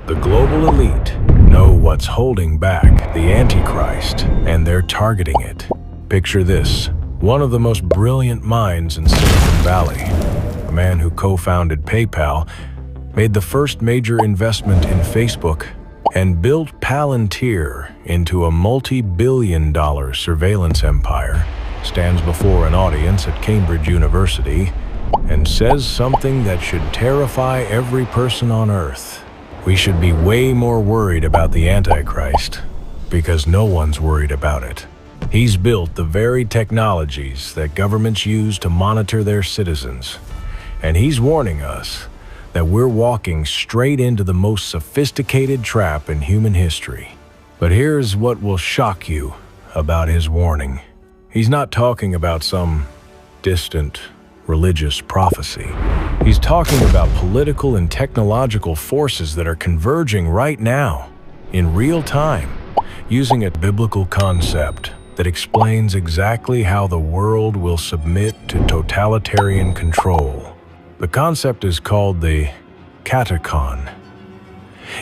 The global elite know what's holding back the Antichrist, and they're targeting it. Picture this. One of the most brilliant minds in Silicon Valley, a man who co-founded PayPal, made the first major investment in Facebook, and built Palantir into a multi-billion-dollar surveillance empire, stands before an audience at Cambridge University and says something that should terrify every person on Earth. We should be way more worried about the Antichrist because no one's worried about it. He's built the very technologies that governments use to monitor their citizens, and he's warning us that we're walking straight into the most sophisticated trap in human history. But here's what will shock you about his warning. He's not talking about some distant religious prophecy. He's talking about political and technological forces that are converging right now, in real time, using a biblical concept that explains exactly how the world will submit to totalitarian control. The concept is called the katakon.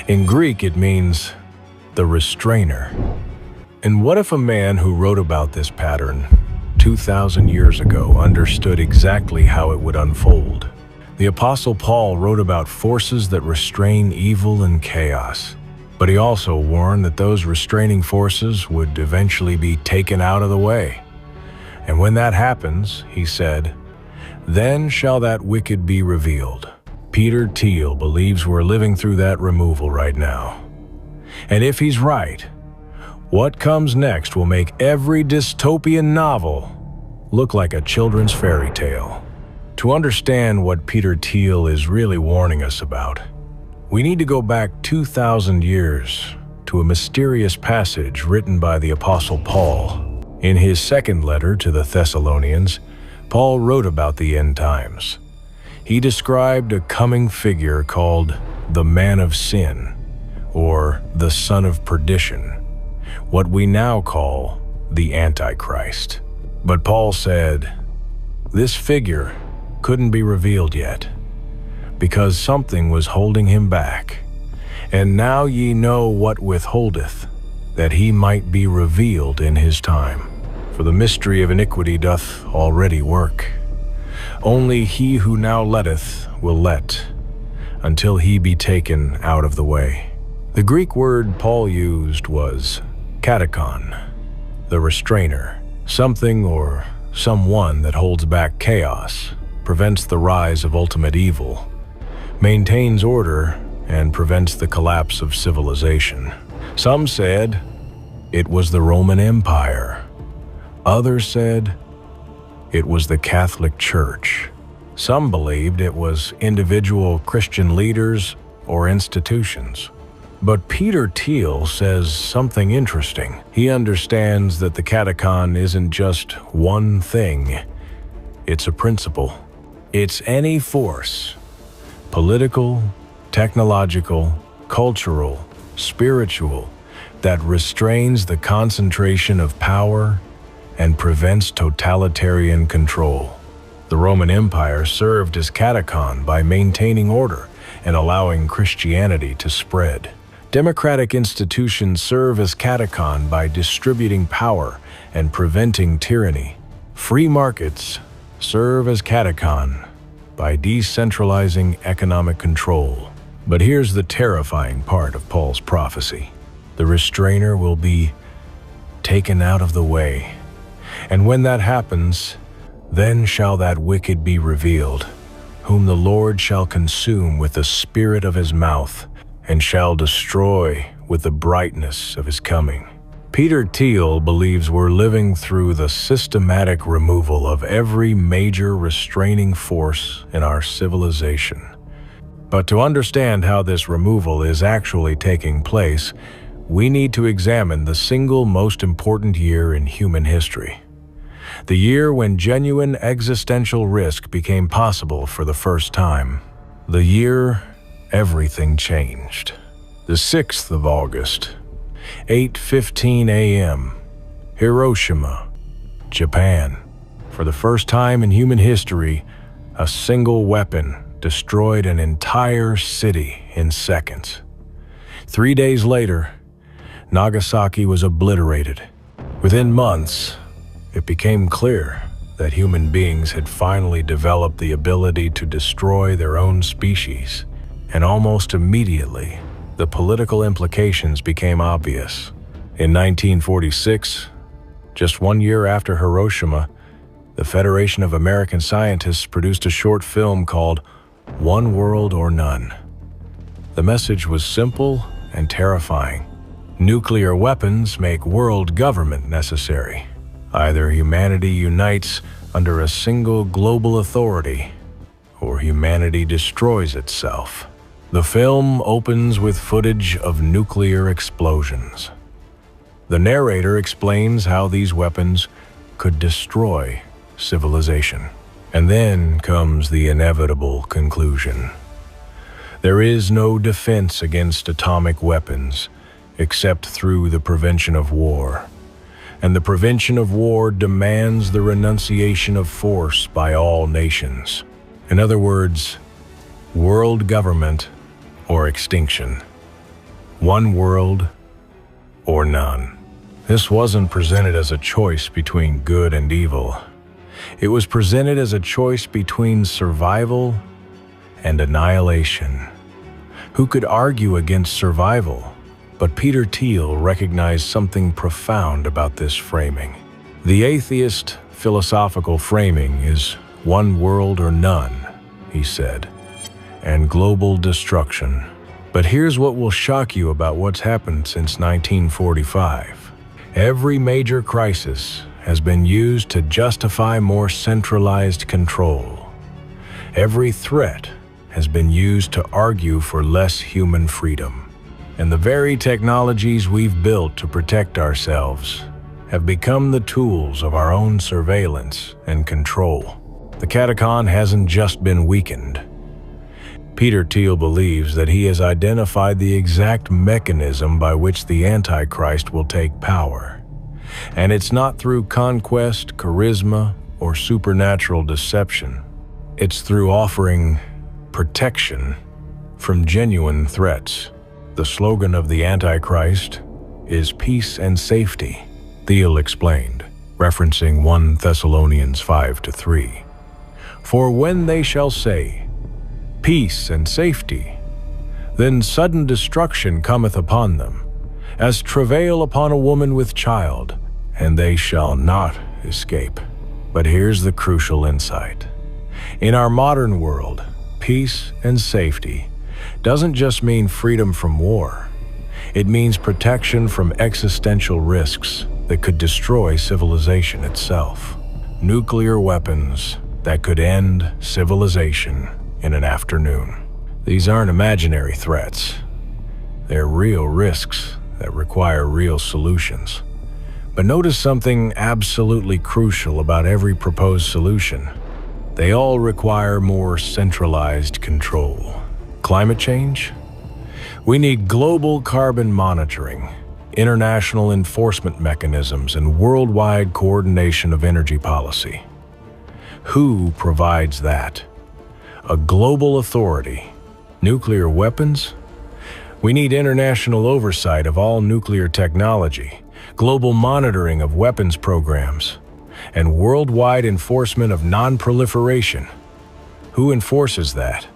In Greek, it means the restrainer. And what if a man who wrote about this pattern 2,000 years ago understood exactly how it would unfold? The Apostle Paul wrote about forces that restrain evil and chaos, but he also warned that those restraining forces would eventually be taken out of the way. And when that happens, he said, "Then shall that wicked be revealed." Peter Thiel believes we're living through that removal right now. And if he's right, what comes next will make every dystopian novel look like a children's fairy tale. To understand what Peter Thiel is really warning us about, we need to go back 2,000 years to a mysterious passage written by the Apostle Paul. In his second letter to the Thessalonians, Paul wrote about the end times. He described a coming figure called the man of sin, or the son of perdition, what we now call the Antichrist. But Paul said, this figure couldn't be revealed yet, because something was holding him back. And now ye know what withholdeth, that he might be revealed in his time. For the mystery of iniquity doth already work. Only he who now letteth will let, until he be taken out of the way. The Greek word Paul used was katakon, the restrainer, something or someone that holds back chaos, prevents the rise of ultimate evil, maintains order, and prevents the collapse of civilization. Some said it was the Roman Empire. Others said it was the Catholic Church. Some believed it was individual Christian leaders or institutions. But Peter Thiel says something interesting. He understands that the katakon isn't just one thing. It's a principle. It's any force, political, technological, cultural, spiritual, that restrains the concentration of power and prevents totalitarian control. The Roman Empire served as katakon by maintaining order and allowing Christianity to spread. Democratic institutions serve as katakon by distributing power and preventing tyranny. Free markets serve as katakon by decentralizing economic control. But here's the terrifying part of Paul's prophecy. The restrainer will be taken out of the way. And when that happens, then shall that wicked be revealed, whom the Lord shall consume with the spirit of his mouth, and shall destroy with the brightness of his coming. Peter Thiel believes we're living through the systematic removal of every major restraining force in our civilization. But to understand how this removal is actually taking place, we need to examine the single most important year in human history. The year when genuine existential risk became possible for the first time. The year everything changed. The 6th of August, 8:15 a.m., Hiroshima, Japan. For the first time in human history, a single weapon destroyed an entire city in seconds. 3 days later, Nagasaki was obliterated. Within months, it became clear that human beings had finally developed the ability to destroy their own species, and almost immediately, the political implications became obvious. In 1946, just 1 year after Hiroshima, the Federation of American Scientists produced a short film called One World or None. The message was simple and terrifying. Nuclear weapons make world government necessary. Either humanity unites under a single global authority, or humanity destroys itself. The film opens with footage of nuclear explosions. The narrator explains how these weapons could destroy civilization. And then comes the inevitable conclusion. There is no defense against atomic weapons except through the prevention of war. And the prevention of war demands the renunciation of force by all nations. In other words, world government or extinction. One world or none. This wasn't presented as a choice between good and evil. It was presented as a choice between survival and annihilation. Who could argue against survival? But Peter Thiel recognized something profound about this framing. The atheist philosophical framing is one world or none, he said, and global destruction. But here's what will shock you about what's happened since 1945. Every major crisis has been used to justify more centralized control. Every threat has been used to argue for less human freedom. And the very technologies we've built to protect ourselves have become the tools of our own surveillance and control. The katakon hasn't just been weakened. Peter Thiel believes that he has identified the exact mechanism by which the Antichrist will take power. And it's not through conquest, charisma, or supernatural deception. It's through offering protection from genuine threats. The slogan of the Antichrist is peace and safety, Thiel explained, referencing 1 Thessalonians 5-3. For when they shall say, peace and safety, then sudden destruction cometh upon them, as travail upon a woman with child, and they shall not escape. But here's the crucial insight. In our modern world, peace and safety doesn't just mean freedom from war. It means protection from existential risks that could destroy civilization itself. Nuclear weapons that could end civilization in an afternoon. These aren't imaginary threats. They're real risks that require real solutions. But notice something absolutely crucial about every proposed solution. They all require more centralized control. Climate change? We need global carbon monitoring, international enforcement mechanisms, and worldwide coordination of energy policy. Who provides that? A global authority. Nuclear weapons? We need international oversight of all nuclear technology, global monitoring of weapons programs, and worldwide enforcement of non-proliferation. Who enforces that?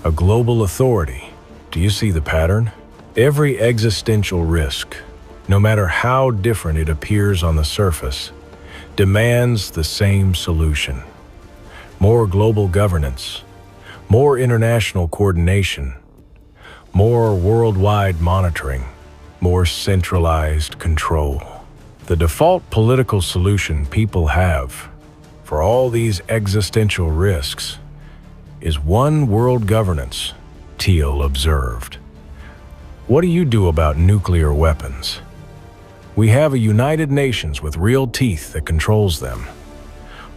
A global authority. Do you see the pattern? Every existential risk, no matter how different it appears on the surface, demands the same solution. More global governance, more international coordination, more worldwide monitoring, more centralized control. The default political solution people have for all these existential risks is one world governance, Thiel observed. What do you do about nuclear weapons? We have a United Nations with real teeth that controls them.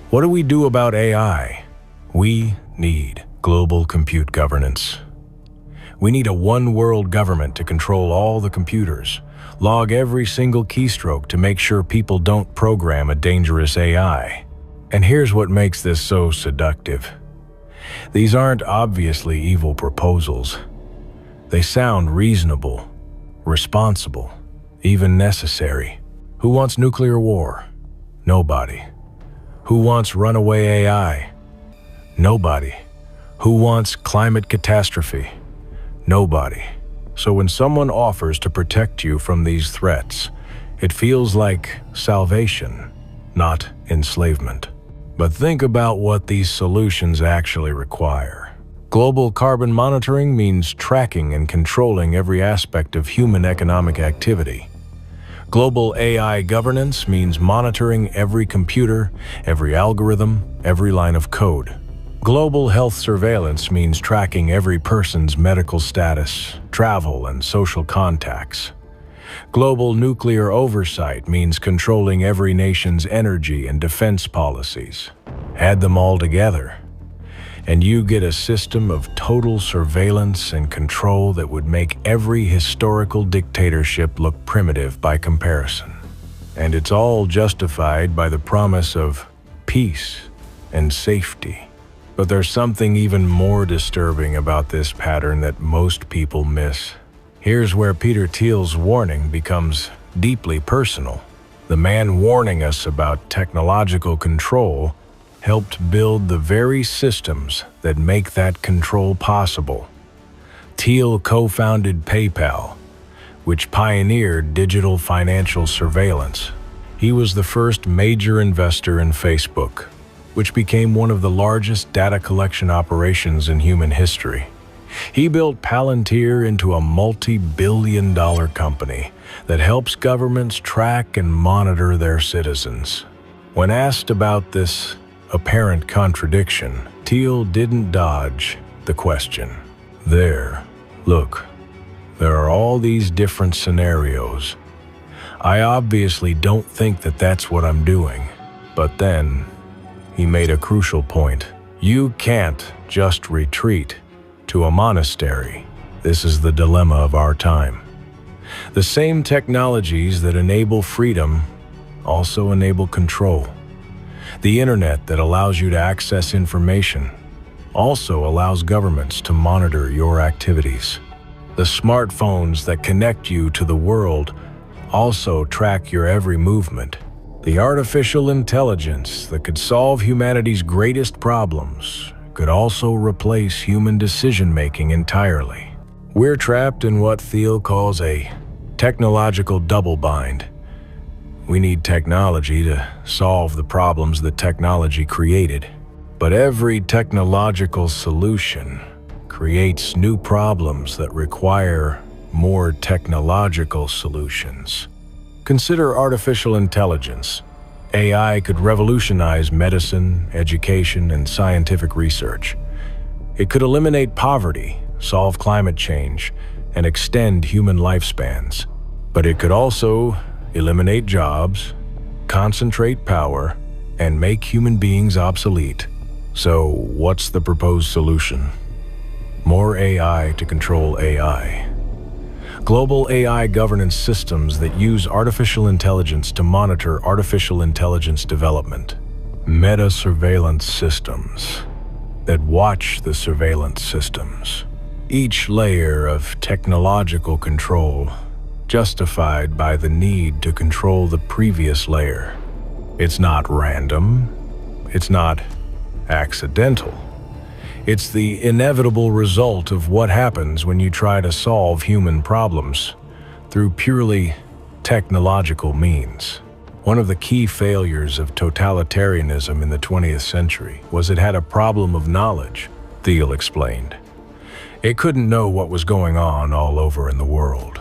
What do we do about AI? We need global compute governance. We need a one-world government to control all the computers, log every single keystroke to make sure people don't program a dangerous AI. And here's what makes this so seductive. These aren't obviously evil proposals. They sound reasonable, responsible, even necessary. Who wants nuclear war? Nobody. Who wants runaway AI? Nobody. Who wants climate catastrophe? Nobody. So when someone offers to protect you from these threats, it feels like salvation, not enslavement. But think about what these solutions actually require. Global carbon monitoring means tracking and controlling every aspect of human economic activity. Global AI governance means monitoring every computer, every algorithm, every line of code. Global health surveillance means tracking every person's medical status, travel, and social contacts. Global nuclear oversight means controlling every nation's energy and defense policies. Add them all together, and you get a system of total surveillance and control that would make every historical dictatorship look primitive by comparison. And it's all justified by the promise of peace and safety. But there's something even more disturbing about this pattern that most people miss. Here's where Peter Thiel's warning becomes deeply personal. The man warning us about technological control helped build the very systems that make that control possible. Thiel co-founded PayPal, which pioneered digital financial surveillance. He was the first major investor in Facebook, which became one of the largest data collection operations in human history. He built Palantir into a multi-billion-dollar company that helps governments track and monitor their citizens. When asked about this apparent contradiction, Thiel didn't dodge the question. Look, there are all these different scenarios. I obviously don't think that that's what I'm doing. But then, he made a crucial point. You can't just retreat to a monastery. This is the dilemma of our time. The same technologies that enable freedom also enable control. The internet that allows you to access information also allows governments to monitor your activities. The smartphones that connect you to the world also track your every movement. The artificial intelligence that could solve humanity's greatest problems could also replace human decision-making entirely. We're trapped in what Thiel calls a technological double-bind. We need technology to solve the problems that technology created. But every technological solution creates new problems that require more technological solutions. Consider artificial intelligence. AI could revolutionize medicine, education, and scientific research. It could eliminate poverty, solve climate change, and extend human lifespans. But it could also eliminate jobs, concentrate power, and make human beings obsolete. So, what's the proposed solution? More AI to control AI. Global AI governance systems that use artificial intelligence to monitor artificial intelligence development. Meta-surveillance systems that watch the surveillance systems. Each layer of technological control justified by the need to control the previous layer. It's not random. It's not accidental. It's the inevitable result of what happens when you try to solve human problems through purely technological means. One of the key failures of totalitarianism in the 20th century was it had a problem of knowledge, Thiel explained. It couldn't know what was going on all over in the world.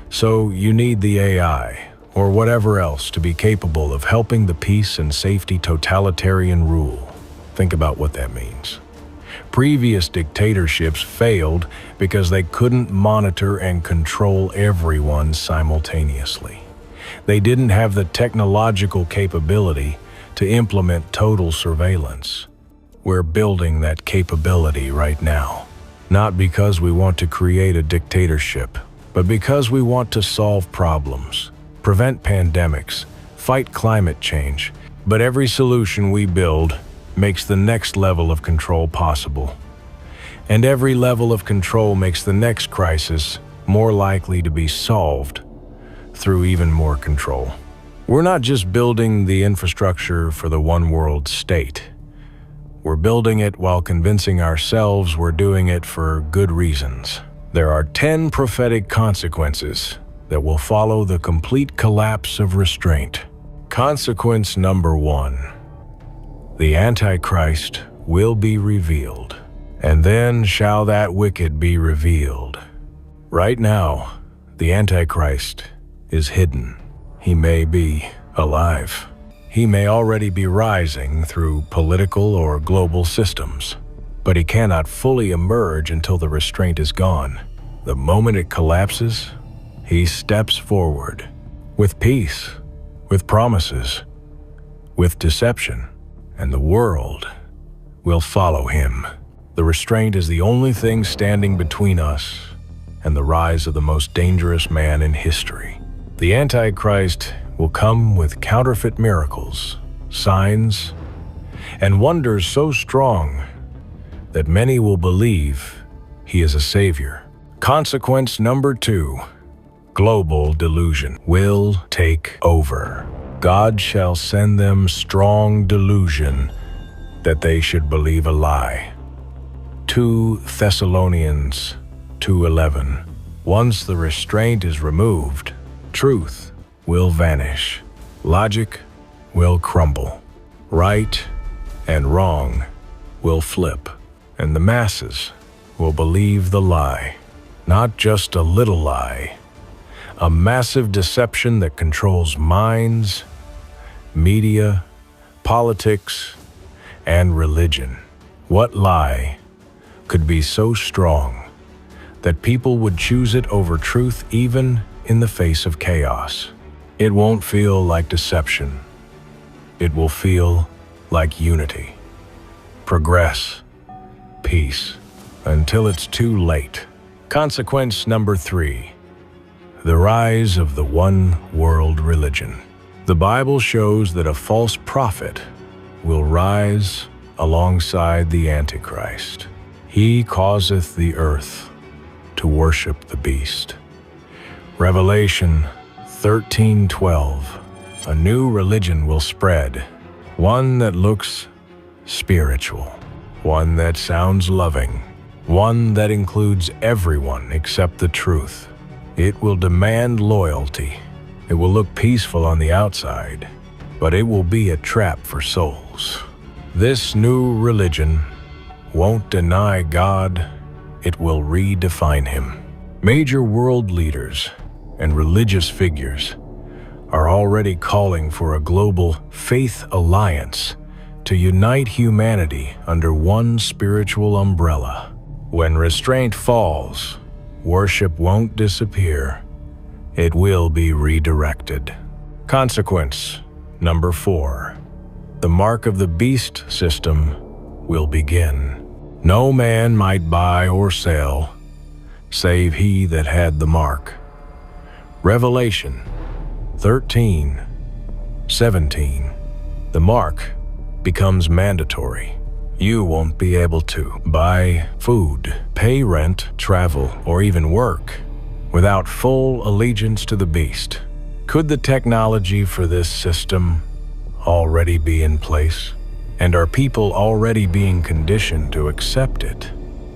So you need the AI, or whatever else, to be capable of helping the peace and safety totalitarian rule. Think about what that means. Previous dictatorships failed because they couldn't monitor and control everyone simultaneously. They didn't have the technological capability to implement total surveillance. We're building that capability right now. Not because we want to create a dictatorship, but because we want to solve problems, prevent pandemics, fight climate change. But every solution we build makes the next level of control possible. And every level of control makes the next crisis more likely to be solved through even more control. We're not just building the infrastructure for the one-world state. We're building it while convincing ourselves we're doing it for good reasons. There are 10 prophetic consequences that will follow the complete collapse of restraint. Consequence number 1. The Antichrist will be revealed. And then shall that wicked be revealed. Right now, the Antichrist is hidden. He may be alive. He may already be rising through political or global systems, but he cannot fully emerge until the restraint is gone. The moment it collapses, he steps forward with peace, with promises, with deception, and the world will follow him. The restraint is the only thing standing between us and the rise of the most dangerous man in history. The Antichrist will come with counterfeit miracles, signs, and wonders so strong that many will believe he is a savior. Consequence number 2. Global delusion will take over. God shall send them strong delusion that they should believe a lie. 2 Thessalonians 2:11. Once the restraint is removed, truth will vanish. Logic will crumble. Right and wrong will flip. And the masses will believe the lie. Not just a little lie. A massive deception that controls minds, media, politics, and religion. What lie could be so strong that people would choose it over truth even in the face of chaos? It won't feel like deception. It will feel like unity. Progress, peace, until it's too late. Consequence number 3. The rise of the one-world religion. The Bible shows that a false prophet will rise alongside the Antichrist. He causeth the earth to worship the beast. Revelation 13:12. A new religion will spread, one that looks spiritual, one that sounds loving, one that includes everyone except the truth. It will demand loyalty. It will look peaceful on the outside, but it will be a trap for souls. This new religion won't deny God, it will redefine him. Major world leaders and religious figures are already calling for a global faith alliance to unite humanity under one spiritual umbrella. When restraint falls, worship won't disappear. It will be redirected. Consequence number 4. The mark of the beast system will begin. No man might buy or sell, save he that had the mark. Revelation 13:17. The mark becomes mandatory. You won't be able to buy food, pay rent, travel, or even work without full allegiance to the beast. Could the technology for this system already be in place? And are people already being conditioned to accept it?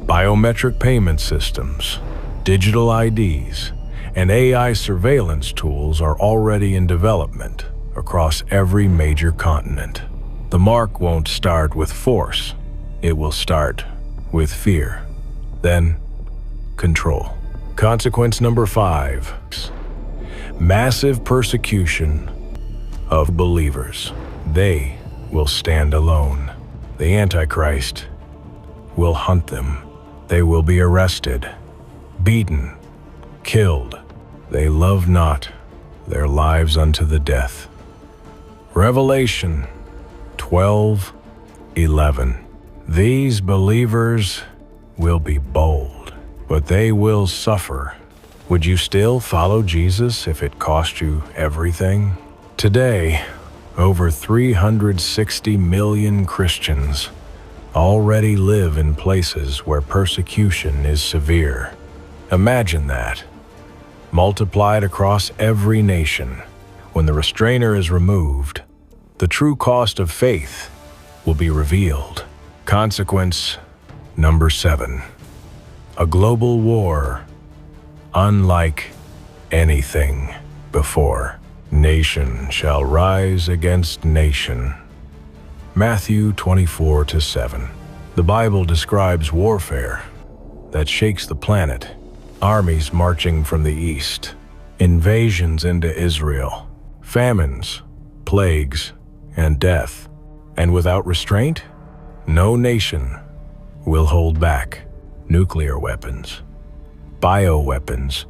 Biometric payment systems, digital IDs, and AI surveillance tools are already in development across every major continent. The mark won't start with force. It will start with fear, then control. Consequence number 5. Massive persecution of believers. They will stand alone. The Antichrist will hunt them. They will be arrested, beaten, killed. They love not their lives unto the death. Revelation 12:11. These believers will be bold, but they will suffer. Would you still follow Jesus if it cost you everything? Today, over 360 million Christians already live in places where persecution is severe. Imagine that. multiplied across every nation. When the restrainer is removed, the true cost of faith will be revealed. Consequence number 7. A global war unlike anything before. Nation shall rise against nation. Matthew 24-7. The Bible describes warfare that shakes the planet. Armies marching from the east, invasions into Israel, famines, plagues, and death. And without restraint, no nation will hold back. Nuclear weapons, bioweapons,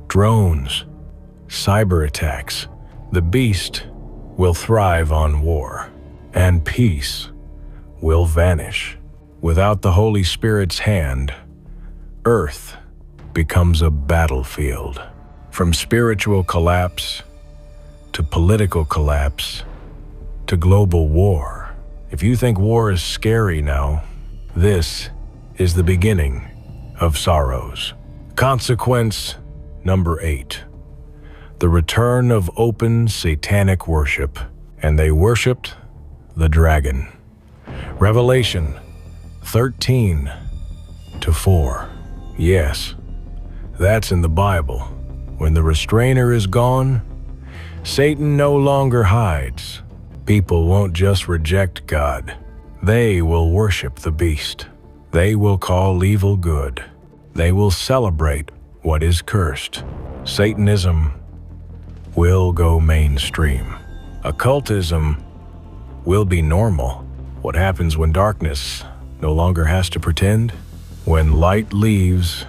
drones, cyber attacks. The beast will thrive on war, and peace will vanish. Without the Holy Spirit's hand, earth becomes a battlefield. From spiritual collapse to political collapse to global war. If you think war is scary now, this is the beginning of sorrows. Consequence number 8. The return of open satanic worship. And they worshipped the dragon. Revelation 13-4. Yes, that's in the Bible. When the restrainer is gone, Satan no longer hides. People won't just reject God. They will worship the beast. They will call evil good. They will celebrate what is cursed. Satanism will go mainstream. Occultism will be normal. What happens when darkness no longer has to pretend? When light leaves,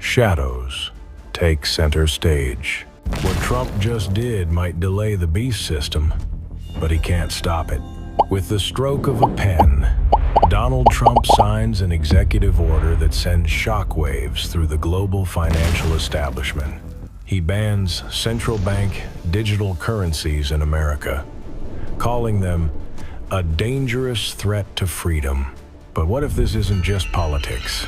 shadows take center stage. What Trump just did might delay the beast system, but he can't stop it. With the stroke of a pen, Donald Trump signs an executive order that sends shockwaves through the global financial establishment. He bans central bank digital currencies in America, calling them a dangerous threat to freedom. But what if this isn't just politics?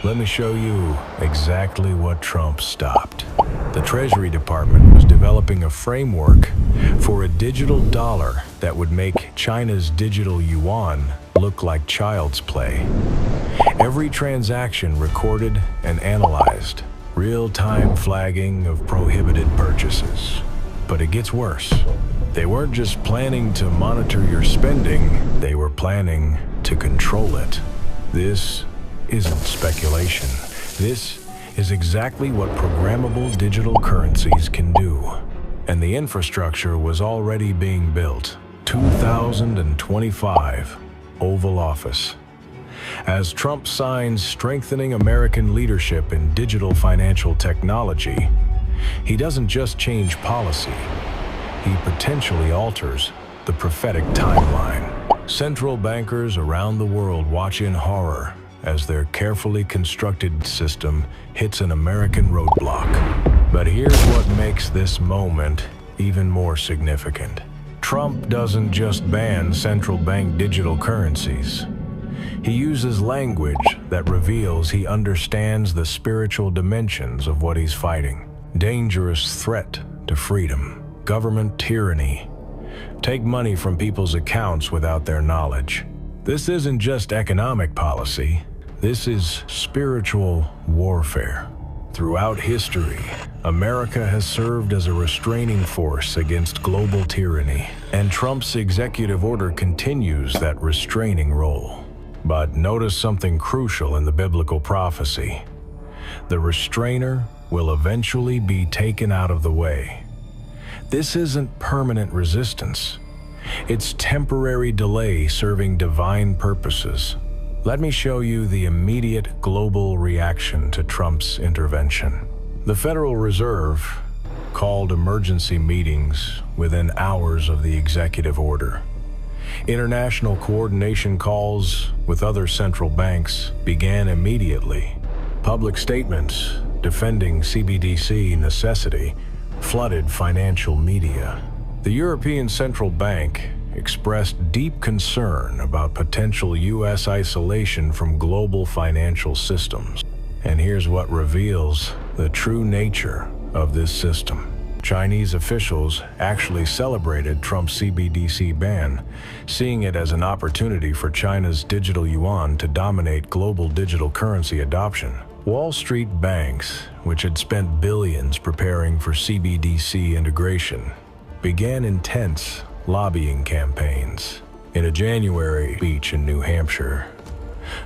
Let me show you exactly what Trump stopped. The Treasury Department was developing a framework for a digital dollar that would make China's digital yuan look like child's play. Every transaction recorded and analyzed, real-time flagging of prohibited purchases. But it gets worse. They weren't just planning to monitor your spending, they were planning to control it. This isn't speculation. This is exactly what programmable digital currencies can do. And the infrastructure was already being built. 2025, Oval Office. As Trump signs strengthening American leadership in digital financial technology, he doesn't just change policy, he potentially alters the prophetic timeline. Central bankers around the world watch in horror as their carefully constructed system hits an American roadblock. But here's what makes this moment even more significant. Trump doesn't just ban central bank digital currencies. He uses language that reveals he understands the spiritual dimensions of what he's fighting. Dangerous threat to freedom, government tyranny, take money from people's accounts without their knowledge. This isn't just economic policy, this is spiritual warfare. Throughout history, America has served as a restraining force against global tyranny, and Trump's executive order continues that restraining role. But notice something crucial in the biblical prophecy. The restrainer will eventually be taken out of the way. This isn't permanent resistance. It's temporary delay serving divine purposes. Let me show you the immediate global reaction to Trump's intervention. The Federal Reserve called emergency meetings within hours of the executive order. International coordination calls with other central banks began immediately. Public statements defending CBDC necessity flooded financial media. The European Central Bank expressed deep concern about potential U.S. isolation from global financial systems. And here's what reveals the true nature of this system. Chinese officials actually celebrated Trump's CBDC ban, seeing it as an opportunity for China's digital yuan to dominate global digital currency adoption. Wall Street banks, which had spent billions preparing for CBDC integration, began intense lobbying campaigns. In a January speech in New Hampshire,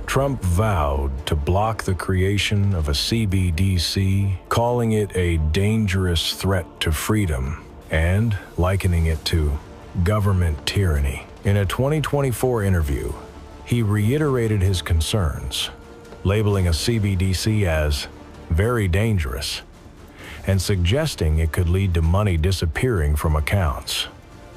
Trump vowed to block the creation of a CBDC, calling it a dangerous threat to freedom and likening it to government tyranny. In a 2024 interview, he reiterated his concerns, labeling a CBDC as very dangerous and suggesting it could lead to money disappearing from accounts.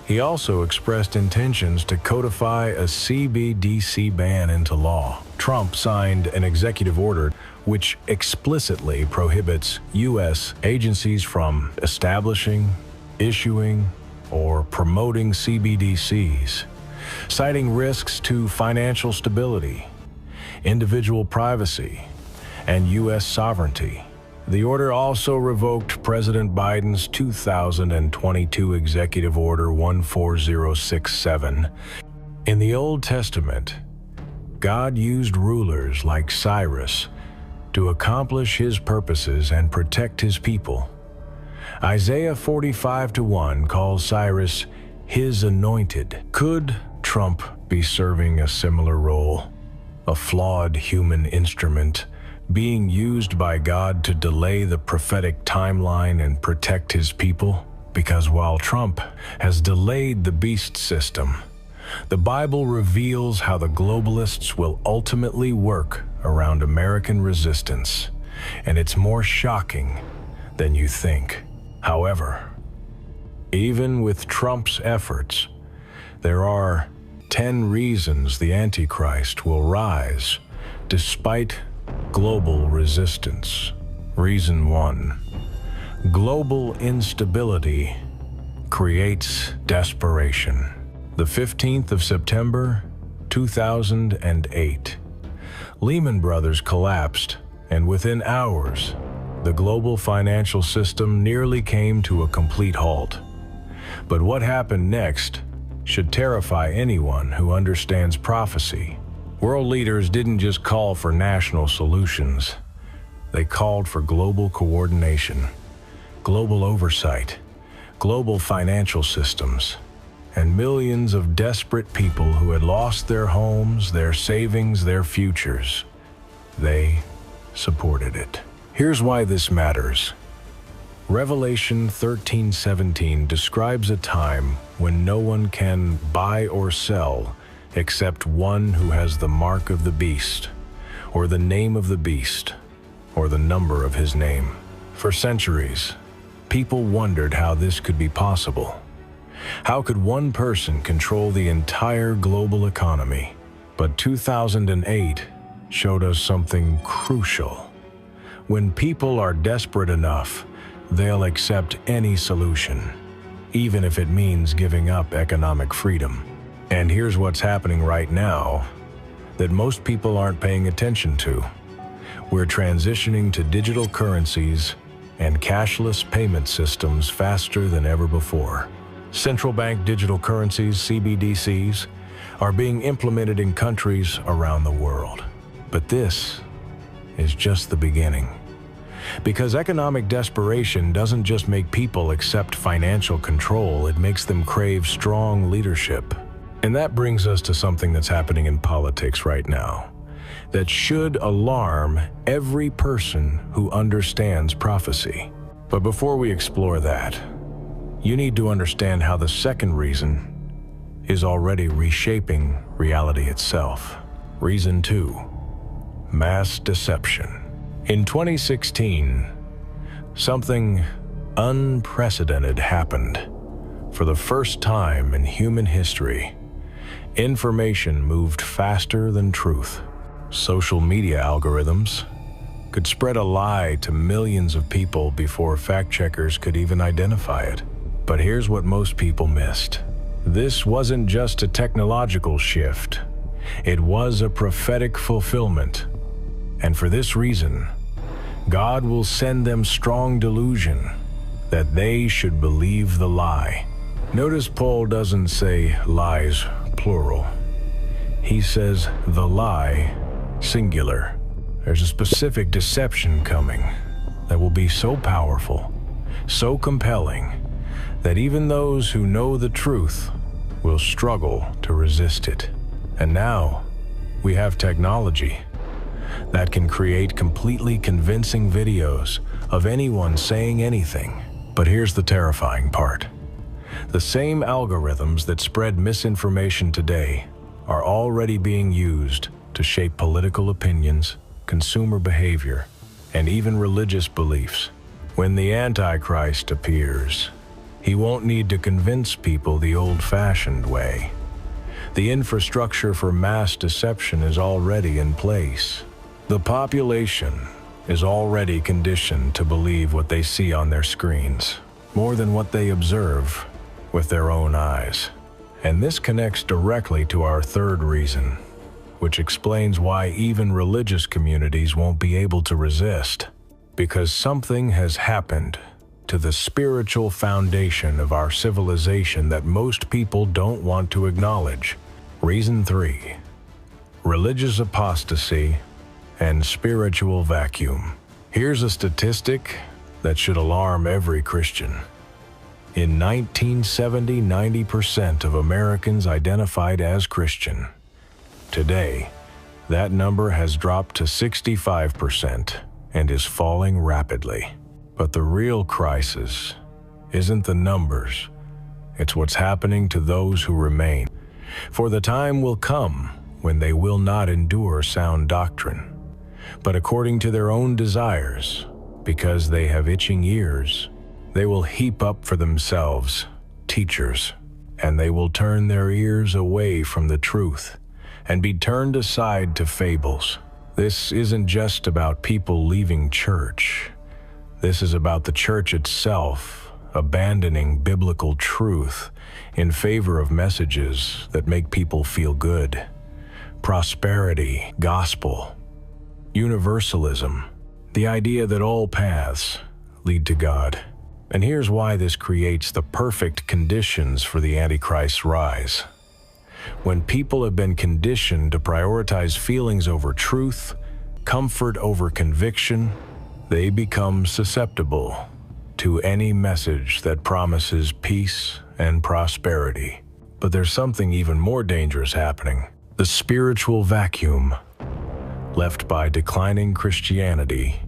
He also expressed intentions to codify a CBDC ban into law. Trump signed an executive order which explicitly prohibits U.S. agencies from establishing, issuing, or promoting CBDCs, citing risks to financial stability, individual privacy, and U.S. sovereignty. The order also revoked President Biden's 2022 Executive Order 14067. In the Old Testament, God used rulers like Cyrus to accomplish his purposes and protect his people. Isaiah 45:1 calls Cyrus his anointed. Could Trump be serving a similar role? A flawed human instrument being used by God to delay the prophetic timeline and protect his people? Because while Trump has delayed the beast system, the Bible reveals how the globalists will ultimately work around American resistance, and it's more shocking than you think. However, even with Trump's efforts, there are 10 reasons the Antichrist will rise despite global resistance. Reason 1. Global instability creates desperation. The 15th of September, 2008, Lehman Brothers collapsed, and within hours, the global financial system nearly came to a complete halt. But what happened next should terrify anyone who understands prophecy. World leaders didn't just call for national solutions. They called for global coordination, global oversight, global financial systems, and millions of desperate people who had lost their homes, their savings, their futures. They supported it. Here's why this matters. Revelation 13:17 describes a time when no one can buy or sell except one who has the mark of the beast, or the name of the beast, or the number of his name. For centuries, people wondered how this could be possible. How could one person control the entire global economy? But 2008 showed us something crucial. When people are desperate enough, they'll accept any solution, even if it means giving up economic freedom. And here's what's happening right now that most people aren't paying attention to. We're transitioning to digital currencies and cashless payment systems faster than ever before. Central bank digital currencies, CBDCs, are being implemented in countries around the world. But this is just the beginning. Because economic desperation doesn't just make people accept financial control, it makes them crave strong leadership. And that brings us to something that's happening in politics right now that should alarm every person who understands prophecy. But before we explore that, you need to understand how the second reason is already reshaping reality itself. Reason 2, mass deception. In 2016, something unprecedented happened. For the first time in human history, information moved faster than truth. Social media algorithms could spread a lie to millions of people before fact-checkers could even identify it. But here's what most people missed. This wasn't just a technological shift. It was a prophetic fulfillment. And for this reason, God will send them strong delusion that they should believe the lie. Notice Paul doesn't say lies, plural. He says the lie, singular. There's a specific deception coming that will be so powerful, so compelling, that even those who know the truth will struggle to resist it. And now, we have technology that can create completely convincing videos of anyone saying anything. But here's the terrifying part. The same algorithms that spread misinformation today are already being used to shape political opinions, consumer behavior, and even religious beliefs. When the Antichrist appears, he won't need to convince people the old-fashioned way. The infrastructure for mass deception is already in place. The population is already conditioned to believe what they see on their screens, more than what they observe with their own eyes. And this connects directly to our third reason, which explains why even religious communities won't be able to resist. Because something has happened to the spiritual foundation of our civilization that most people don't want to acknowledge. Reason 3. Religious apostasy and spiritual vacuum. Here's a statistic that should alarm every Christian. In 1970, 90% of Americans identified as Christian. Today, that number has dropped to 65% and is falling rapidly. But the real crisis isn't the numbers, it's what's happening to those who remain. For the time will come when they will not endure sound doctrine, but according to their own desires, because they have itching ears, they will heap up for themselves teachers, and they will turn their ears away from the truth and be turned aside to fables. This isn't just about people leaving church. This is about the church itself abandoning biblical truth in favor of messages that make people feel good. Prosperity, gospel, universalism, the idea that all paths lead to God. And here's why this creates the perfect conditions for the Antichrist's rise. When people have been conditioned to prioritize feelings over truth, comfort over conviction, they become susceptible to any message that promises peace and prosperity. But there's something even more dangerous happening. The spiritual vacuum left by declining Christianity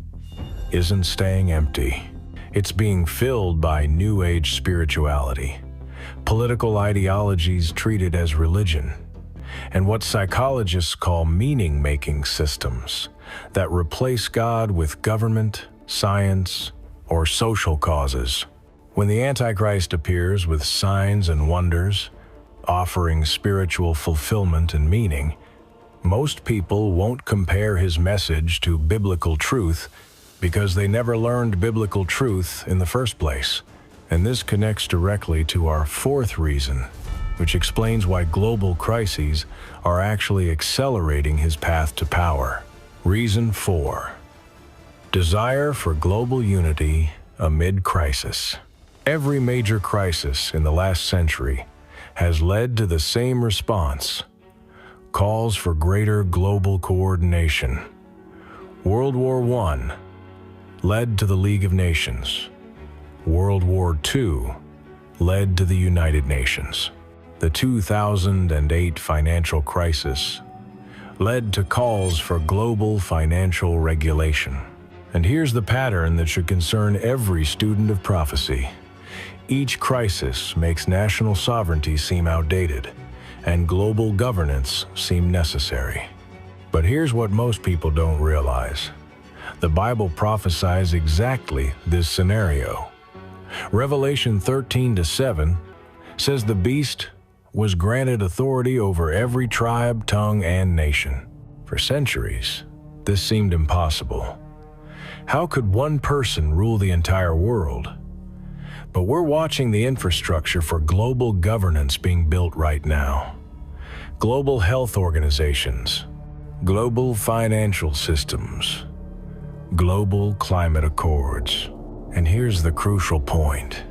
isn't staying empty. It's being filled by New Age spirituality, political ideologies treated as religion, and what psychologists call meaning-making systems that replace God with government, science, or social causes. When the Antichrist appears with signs and wonders, offering spiritual fulfillment and meaning, most people won't compare his message to biblical truth because they never learned biblical truth in the first place. And this connects directly to our fourth reason, which explains why global crises are actually accelerating his path to power. Reason 4. Desire for global unity amid crisis. Every major crisis in the last century has led to the same response: calls for greater global coordination. World War I led to the League of Nations. World War II led to the United Nations. The 2008 financial crisis led to calls for global financial regulation. And here's the pattern that should concern every student of prophecy. Each crisis makes national sovereignty seem outdated, and global governance seem necessary. But here's what most people don't realize. The Bible prophesies exactly this scenario. Revelation 13:7 says the beast was granted authority over every tribe, tongue, and nation. For centuries, this seemed impossible. How could one person rule the entire world? But we're watching the infrastructure for global governance being built right now. Global health organizations, global financial systems, global climate accords. And here's the crucial point.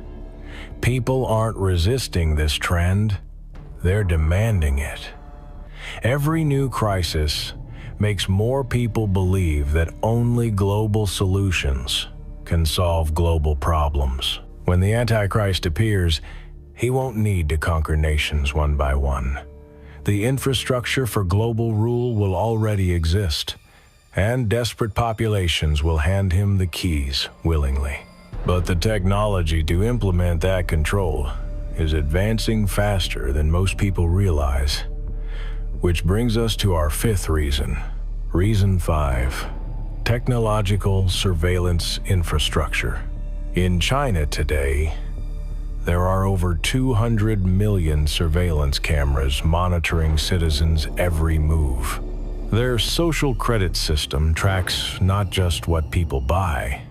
People aren't resisting this trend, they're demanding it. Every new crisis makes more people believe that only global solutions can solve global problems. When the Antichrist appears, he won't need to conquer nations one by one. The infrastructure for global rule will already exist, and desperate populations will hand him the keys willingly. But the technology to implement that control is advancing faster than most people realize. Which brings us to our fifth reason. Reason 5. Technological surveillance infrastructure. In China today, there are over 200 million surveillance cameras monitoring citizens' every move. Their social credit system tracks not just what people buy,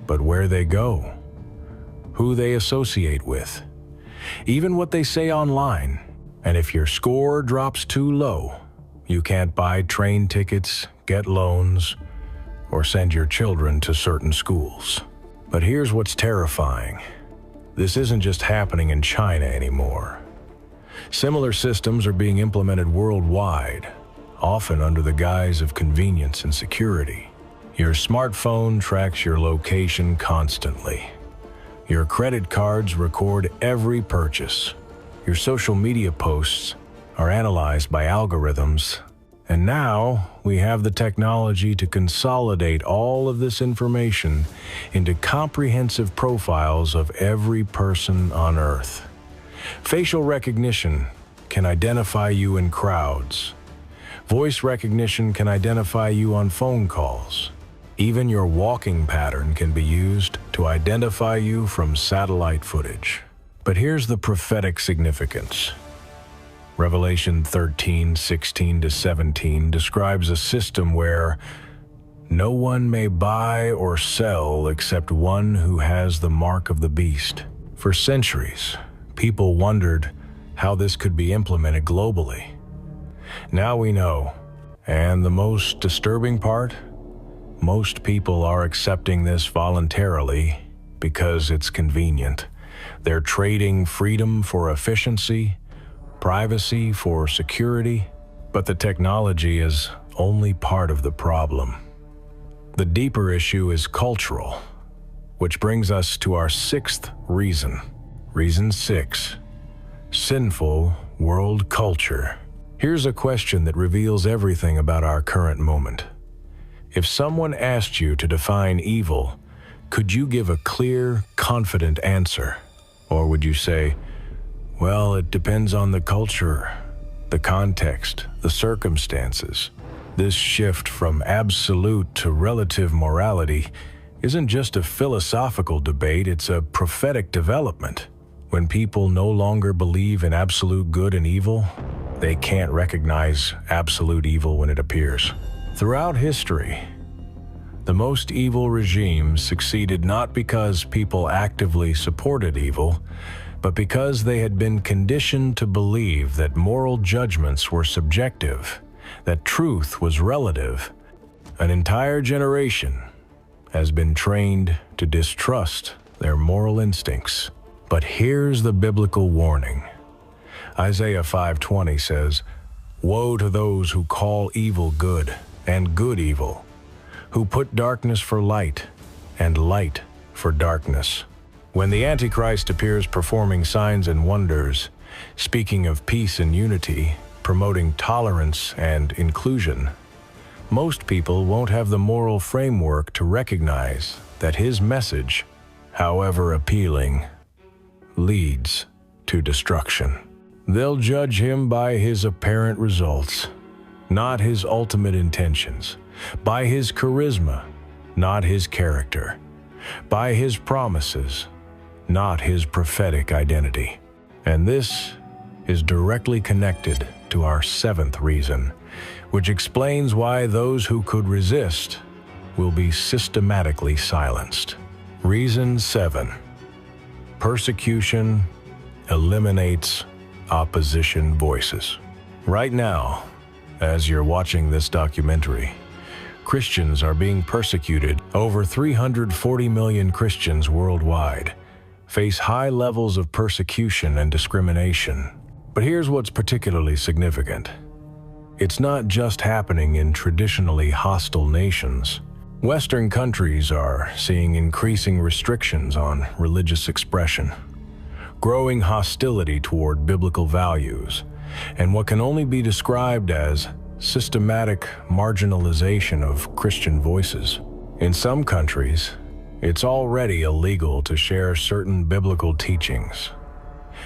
but where they go, who they associate with, even what they say online. And if your score drops too low, you can't buy train tickets, get loans, or send your children to certain schools. But here's what's terrifying. This isn't just happening in China anymore. Similar systems are being implemented worldwide, often under the guise of convenience and security. Your smartphone tracks your location constantly. Your credit cards record every purchase. Your social media posts are analyzed by algorithms. And now we have the technology to consolidate all of this information into comprehensive profiles of every person on Earth. Facial recognition can identify you in crowds. Voice recognition can identify you on phone calls. Even your walking pattern can be used to identify you from satellite footage. But here's the prophetic significance. Revelation 13:16-17 describes a system where no one may buy or sell except one who has the mark of the beast. For centuries, people wondered how this could be implemented globally. Now we know, and the most disturbing part, most people are accepting this voluntarily because it's convenient. They're trading freedom for efficiency, privacy for security, but the technology is only part of the problem. The deeper issue is cultural, which brings us to our sixth reason. Reason 6. Sinful world culture. Here's a question that reveals everything about our current moment. If someone asked you to define evil, could you give a clear, confident answer? Or would you say, well, it depends on the culture, the context, the circumstances. This shift from absolute to relative morality isn't just a philosophical debate, it's a prophetic development. When people no longer believe in absolute good and evil, they can't recognize absolute evil when it appears. Throughout history, the most evil regimes succeeded not because people actively supported evil, but because they had been conditioned to believe that moral judgments were subjective, that truth was relative. An entire generation has been trained to distrust their moral instincts. But here's the biblical warning. Isaiah 5:20 says, "Woe to those who call evil good and good evil, who put darkness for light and light for darkness." When the Antichrist appears performing signs and wonders, speaking of peace and unity, promoting tolerance and inclusion, most people won't have the moral framework to recognize that his message, however appealing, leads to destruction. They'll judge him by his apparent results, not his ultimate intentions, by his charisma, not his character, by his promises, not his prophetic identity. And this is directly connected to our seventh reason, which explains why those who could resist will be systematically silenced. Reason 7. Persecution eliminates opposition voices. Right now, as you're watching this documentary, Christians are being persecuted Over 340 million Christians worldwide face high levels of persecution and discrimination. But here's what's particularly significant. It's not just happening in traditionally hostile nations. Western countries are seeing increasing restrictions on religious expression, growing hostility toward biblical values, and what can only be described as systematic marginalization of Christian voices. In some countries, it's already illegal to share certain biblical teachings.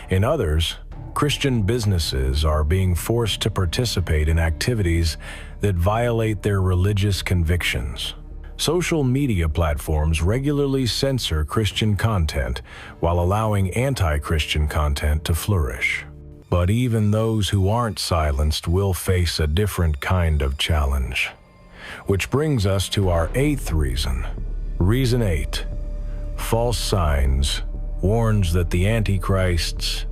In others, Christian businesses are being forced to participate in activities that violate their religious convictions. Social media platforms regularly censor Christian content while allowing anti-Christian content to flourish. But even those who aren't silenced will face a different kind of challenge. Which brings us to our eighth reason. Reason 8. False signs warns that the Antichrist's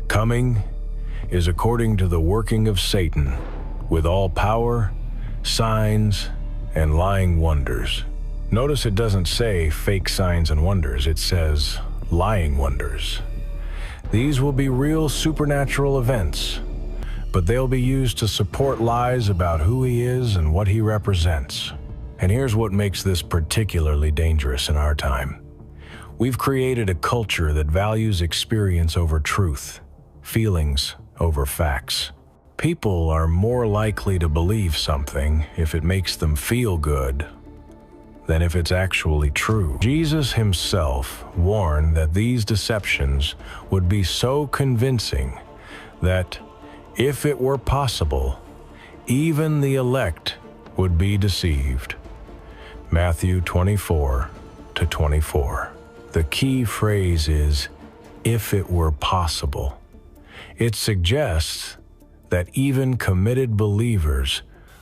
coming is according to the working of Satan, with all power, signs, and lying wonders. Notice it doesn't say fake signs and wonders, it says lying wonders. These will be real supernatural events, but they'll be used to support lies about who he is and what he represents. And here's what makes this particularly dangerous in our time. We've created a culture that values experience over truth, feelings over facts. People are more likely to believe something if it makes them feel good than if it's actually true. Jesus himself warned that these deceptions would be so convincing that, if it were possible, even the elect would be deceived. Matthew 24:24. The key phrase is, if it were possible. It suggests that even committed believers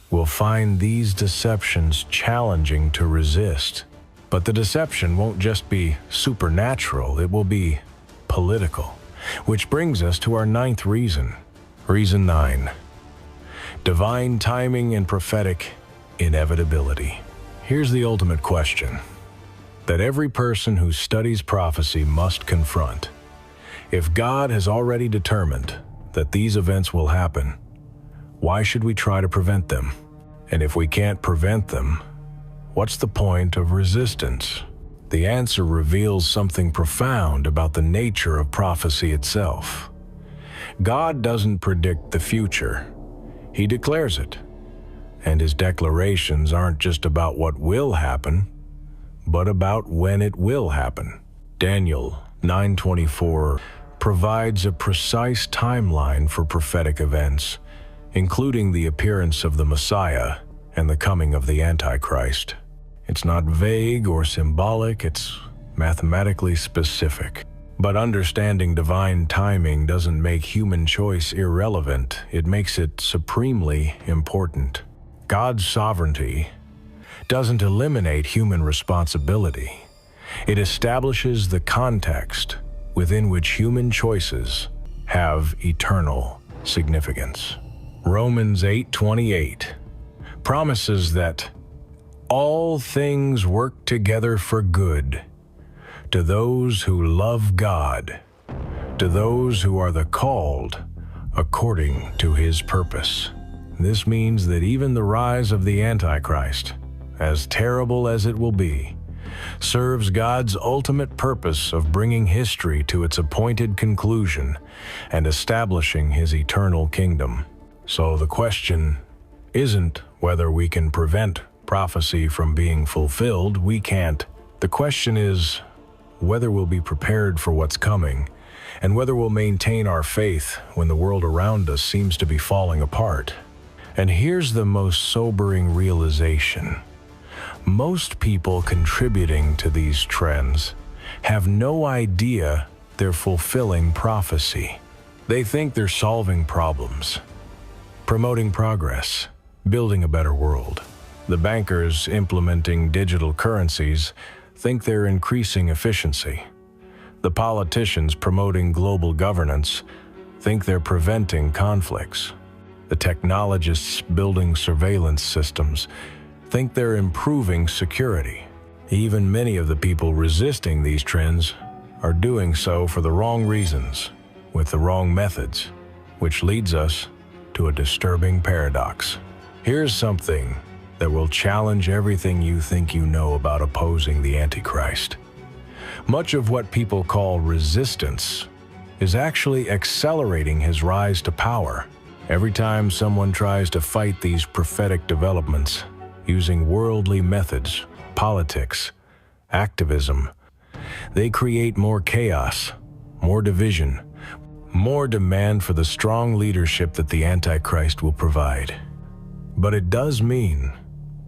will find these deceptions challenging to resist. But the deception won't just be supernatural, it will be political. Which brings us to our ninth reason. Reason 9. Divine timing and prophetic inevitability. Here's the ultimate question that every person who studies prophecy must confront. If God has already determined that these events will happen, why should we try to prevent them? And if we can't prevent them, what's the point of resistance? The answer reveals something profound about the nature of prophecy itself. God doesn't predict the future, he declares it. And his declarations aren't just about what will happen, but about when it will happen. Daniel 9:24 provides a precise timeline for prophetic events, including the appearance of the Messiah and the coming of the Antichrist. It's not vague or symbolic, it's mathematically specific. But understanding divine timing doesn't make human choice irrelevant, it makes it supremely important. God's sovereignty doesn't eliminate human responsibility. It establishes the context within which human choices have eternal significance. Romans 8:28 promises that all things work together for good to those who love God, to those who are the called according to his purpose. This means that even the rise of the Antichrist, as terrible as it will be, serves God's ultimate purpose of bringing history to its appointed conclusion and establishing his eternal kingdom. So the question isn't whether we can prevent prophecy from being fulfilled. We can't. The question is whether we'll be prepared for what's coming and whether we'll maintain our faith when the world around us seems to be falling apart. And here's the most sobering realization. Most people contributing to these trends have no idea they're fulfilling prophecy. They think they're solving problems, promoting progress, building a better world. The bankers implementing digital currencies think they're increasing efficiency. The politicians promoting global governance think they're preventing conflicts. The technologists building surveillance systems think they're improving security. Even many of the people resisting these trends are doing so for the wrong reasons, with the wrong methods, which leads us to a disturbing paradox. Here's something that will challenge everything you think you know about opposing the Antichrist. Much of what people call resistance is actually accelerating his rise to power. Every time someone tries to fight these prophetic developments using worldly methods, politics, activism, they create more chaos, more division, more demand for the strong leadership that the Antichrist will provide. But it does mean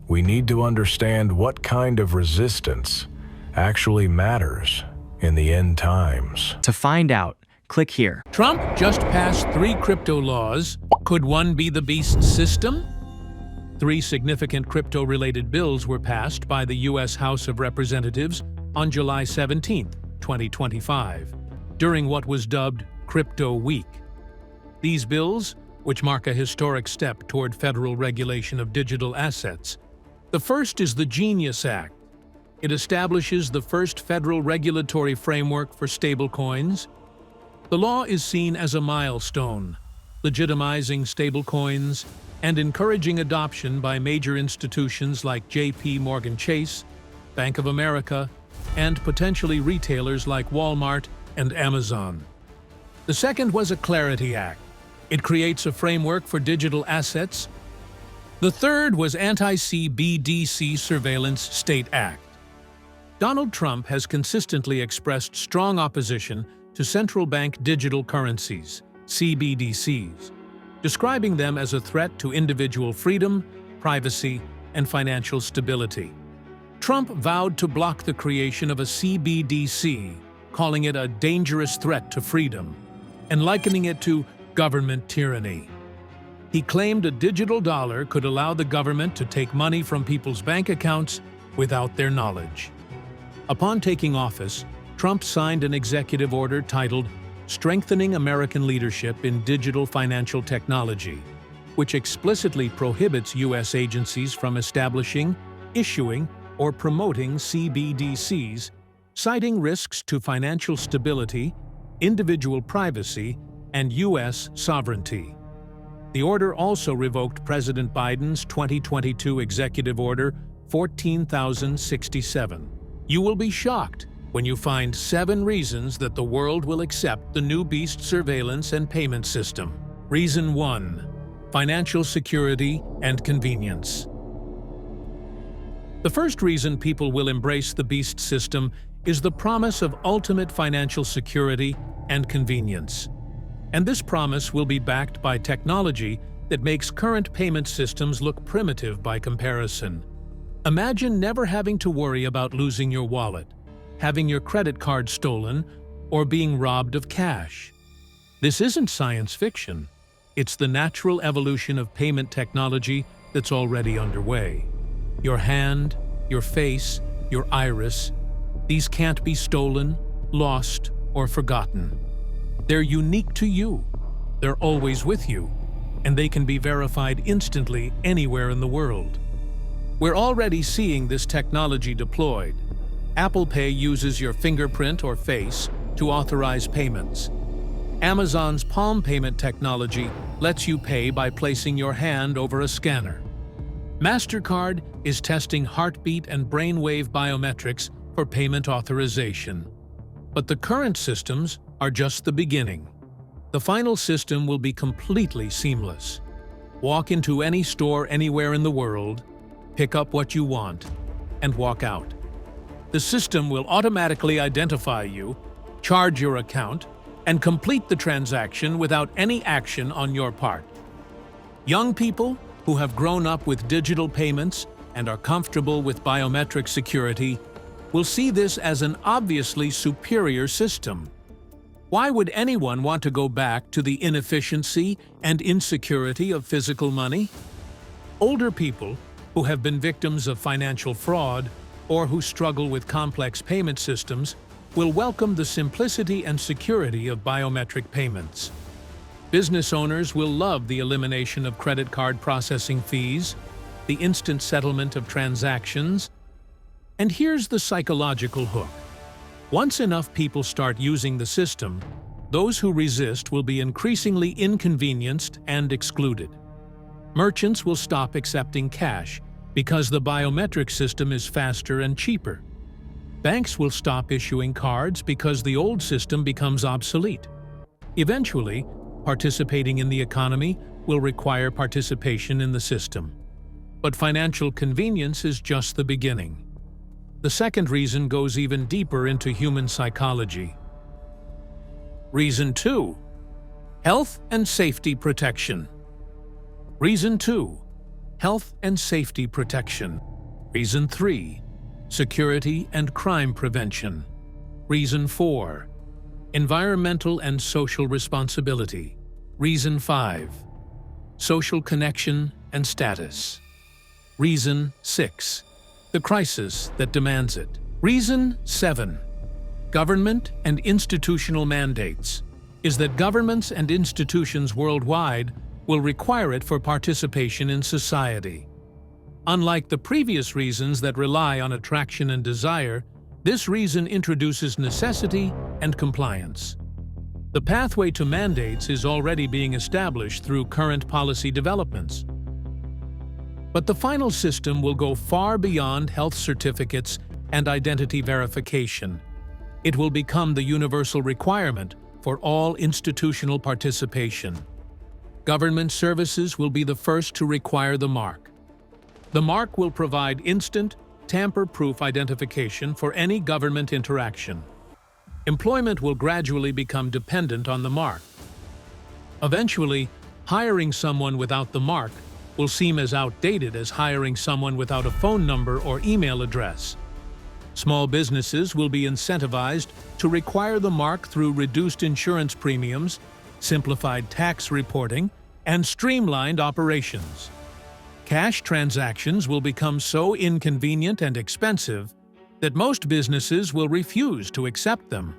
we need to understand what kind of resistance actually matters in the end times. To find out, click here. Trump just passed 3 crypto laws. Could one be the beast system? 3 significant crypto-related bills were passed by the U.S. House of Representatives on July 17, 2025, during what was dubbed Crypto Week. These bills, which mark a historic step toward federal regulation of digital assets. The first is the Genius Act. It establishes the first federal regulatory framework for stablecoins. The law is seen as a milestone, legitimizing stablecoins and encouraging adoption by major institutions like J.P. Morgan Chase, Bank of America, and potentially retailers like Walmart and Amazon. The second was a Clarity Act. It creates a framework for digital assets. The third was Anti-CBDC Surveillance State Act. Donald Trump has consistently expressed strong opposition to central bank digital currencies, CBDCs, describing them as a threat to individual freedom, privacy, and financial stability. Trump vowed to block the creation of a CBDC, calling it a dangerous threat to freedom, and likening it to government tyranny. He claimed a digital dollar could allow the government to take money from people's bank accounts without their knowledge. Upon taking office, Trump signed an executive order titled Strengthening American Leadership in Digital Financial Technology, which explicitly prohibits U.S. agencies from establishing, issuing, or promoting CBDCs, citing risks to financial stability, individual privacy, and U.S. sovereignty. The order also revoked President Biden's 2022 Executive Order 14,067. You will be shocked when you find 7 reasons that the world will accept the new beast surveillance and payment system. Reason 1. Financial security and convenience. The first reason people will embrace the beast system is the promise of ultimate financial security and convenience. And this promise will be backed by technology that makes current payment systems look primitive by comparison. Imagine never having to worry about losing your wallet, having your credit card stolen, or being robbed of cash. This isn't science fiction. It's the natural evolution of payment technology that's already underway. Your hand, your face, your iris, these can't be stolen, lost, or forgotten. They're unique to you. They're always with you, and they can be verified instantly anywhere in the world. We're already seeing this technology deployed. Apple Pay uses your fingerprint or face to authorize payments. Amazon's Palm payment technology lets you pay by placing your hand over a scanner. MasterCard is testing heartbeat and brainwave biometrics for payment authorization. But the current systems are just the beginning. The final system will be completely seamless. Walk into any store anywhere in the world, pick up what you want, and walk out. The system will automatically identify you, charge your account, and complete the transaction without any action on your part. Young people who have grown up with digital payments and are comfortable with biometric security will see this as an obviously superior system. Why would anyone want to go back to the inefficiency and insecurity of physical money? Older people who have been victims of financial fraud or who struggle with complex payment systems will welcome the simplicity and security of biometric payments. Business owners will love the elimination of credit card processing fees, the instant settlement of transactions, And here's the psychological hook. Once enough people start using the system, those who resist will be increasingly inconvenienced and excluded. Merchants will stop accepting cash because the biometric system is faster and cheaper. Banks will stop issuing cards because the old system becomes obsolete. Eventually, participating in the economy will require participation in the system. But financial convenience is just the beginning. The second reason goes even deeper into human psychology. Reason 2. Health and safety protection. Reason 2. Health and safety protection. Reason 3. Security and crime prevention. Reason 4. Environmental and social responsibility. Reason 5. Social connection and status. Reason 6. The crisis that demands it. Reason 7. Government and institutional mandates is that governments and institutions worldwide will require it for participation in society. Unlike the previous reasons that rely on attraction and desire, this reason introduces necessity and compliance. The pathway to mandates is already being established through current policy developments. But the final system will go far beyond health certificates and identity verification. It will become the universal requirement for all institutional participation. Government services will be the first to require the mark. The mark will provide instant, tamper-proof identification for any government interaction. Employment will gradually become dependent on the mark. Eventually, hiring someone without the mark will seem as outdated as hiring someone without a phone number or email address. Small businesses will be incentivized to require the mark through reduced insurance premiums, simplified tax reporting, and streamlined operations. Cash transactions will become so inconvenient and expensive that most businesses will refuse to accept them.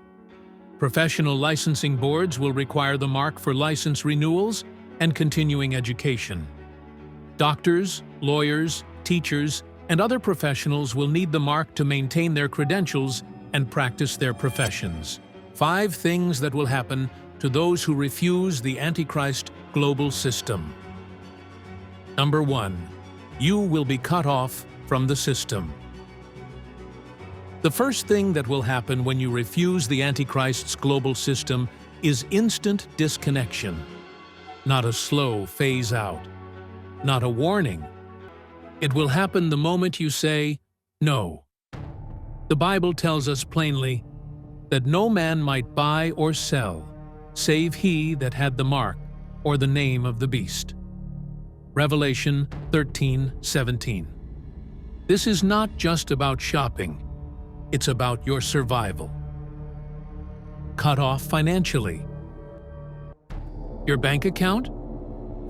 Professional licensing boards will require the mark for license renewals and continuing education. Doctors, lawyers, teachers, and other professionals will need the mark to maintain their credentials and practice their professions. 5 things that will happen to those who refuse the Antichrist global system. Number 1. You will be cut off from the system. The first thing that will happen when you refuse the Antichrist's global system is instant disconnection. Not a slow phase out. Not a warning. It will happen the moment you say, no. The Bible tells us plainly that no man might buy or sell, save he that had the mark or the name of the beast. Revelation 13:17. This is not just about shopping. It's about your survival. Cut off financially. Your bank account?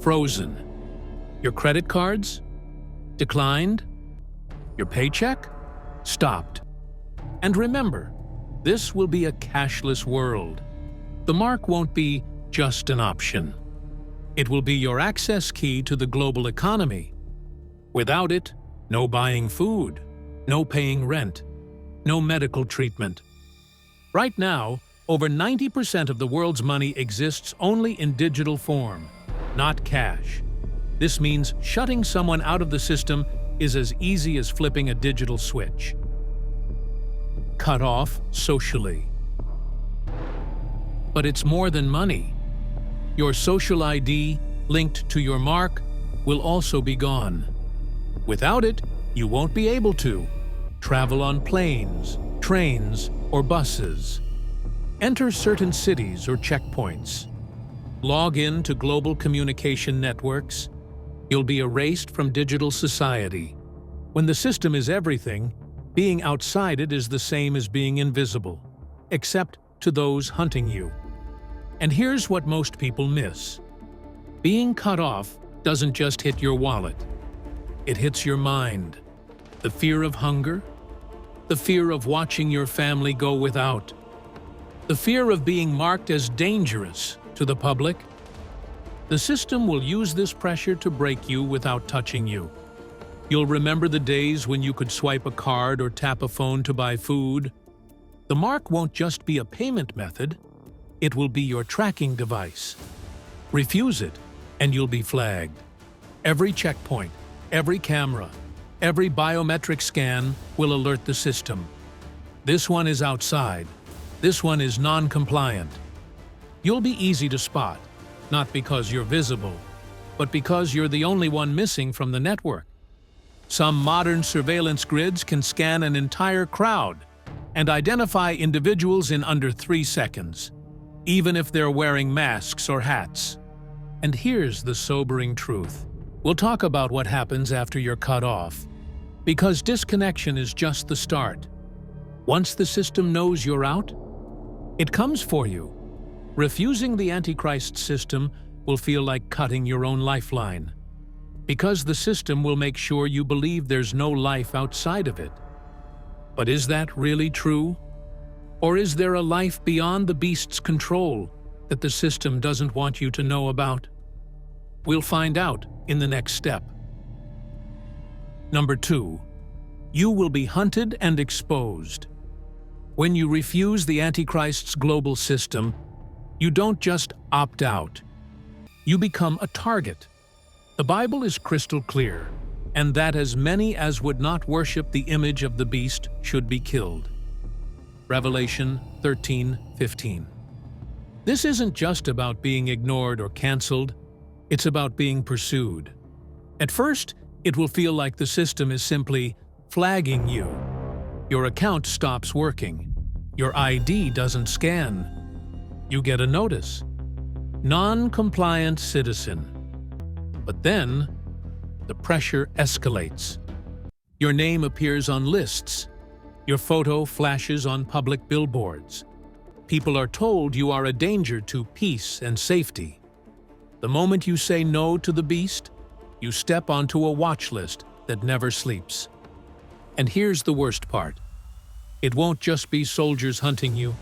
Frozen. Your credit cards? Declined. Your paycheck? Stopped. And remember, this will be a cashless world. The mark won't be just an option. It will be your access key to the global economy. Without it, no buying food, no paying rent, no medical treatment. Right now, over 90% of the world's money exists only in digital form, not cash. This means shutting someone out of the system is as easy as flipping a digital switch. Cut off socially. But it's more than money. Your social ID, linked to your mark, will also be gone. Without it, you won't be able to travel on planes, trains, or buses. Enter certain cities or checkpoints. Log in to global communication networks. You'll be erased from digital society. When the system is everything, being outside it is the same as being invisible, except to those hunting you. And here's what most people miss. Being cut off doesn't just hit your wallet. It hits your mind. The fear of hunger, the fear of watching your family go without, the fear of being marked as dangerous to the public. The system will use this pressure to break you without touching you. You'll remember the days when you could swipe a card or tap a phone to buy food. The mark won't just be a payment method, it will be your tracking device. Refuse it, and you'll be flagged. Every checkpoint, every camera, every biometric scan will alert the system. This one is outside. This one is non-compliant. You'll be easy to spot, not because you're visible, but because you're the only one missing from the network. Some modern surveillance grids can scan an entire crowd and identify individuals in under 3 seconds, even if they're wearing masks or hats. And here's the sobering truth. We'll talk about what happens after you're cut off, because disconnection is just the start. Once the system knows you're out, it comes for you. Refusing the Antichrist system will feel like cutting your own lifeline, because the system will make sure you believe there's no life outside of it. But is that really true? Or is there a life beyond the beast's control that the system doesn't want you to know about? We'll find out in the next step. Number 2, you will be hunted and exposed. When you refuse the Antichrist's global system, you don't just opt out. You become a target. The Bible is crystal clear, and that as many as would not worship the image of the beast should be killed. Revelation 13:15. This isn't just about being ignored or canceled, it's about being pursued. At first, it will feel like the system is simply flagging you. Your account stops working. Your ID doesn't scan. You get a notice. Non-compliant citizen. But then, the pressure escalates. Your name appears on lists. Your photo flashes on public billboards. People are told you are a danger to peace and safety. The moment you say no to the beast, you step onto a watch list that never sleeps. And here's the worst part. It won't just be soldiers hunting you.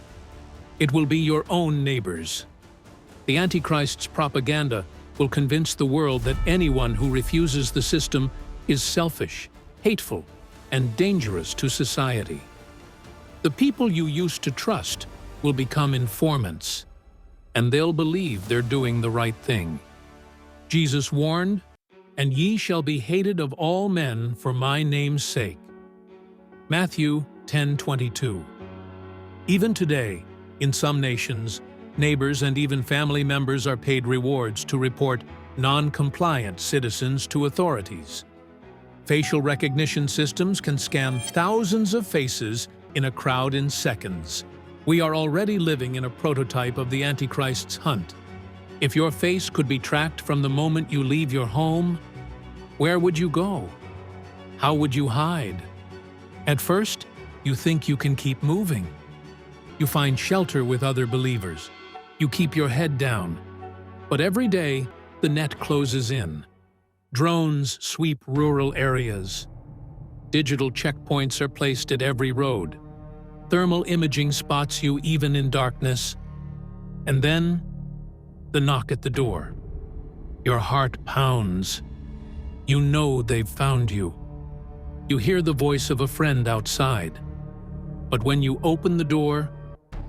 It will be your own neighbors. The Antichrist's propaganda will convince the world that anyone who refuses the system is selfish, hateful, and dangerous to society. The people you used to trust will become informants, and they'll believe they're doing the right thing. Jesus warned, "And ye shall be hated of all men for my name's sake." Matthew 10:22. Even today, in some nations, neighbors and even family members are paid rewards to report non-compliant citizens to authorities. Facial recognition systems can scan thousands of faces in a crowd in seconds. We are already living in a prototype of the Antichrist's hunt. If your face could be tracked from the moment you leave your home, where would you go? How would you hide? At first, you think you can keep moving. You find shelter with other believers. You keep your head down. But every day, the net closes in. Drones sweep rural areas. Digital checkpoints are placed at every road. Thermal imaging spots you even in darkness. And then, the knock at the door. Your heart pounds. You know they've found you. You hear the voice of a friend outside. But when you open the door,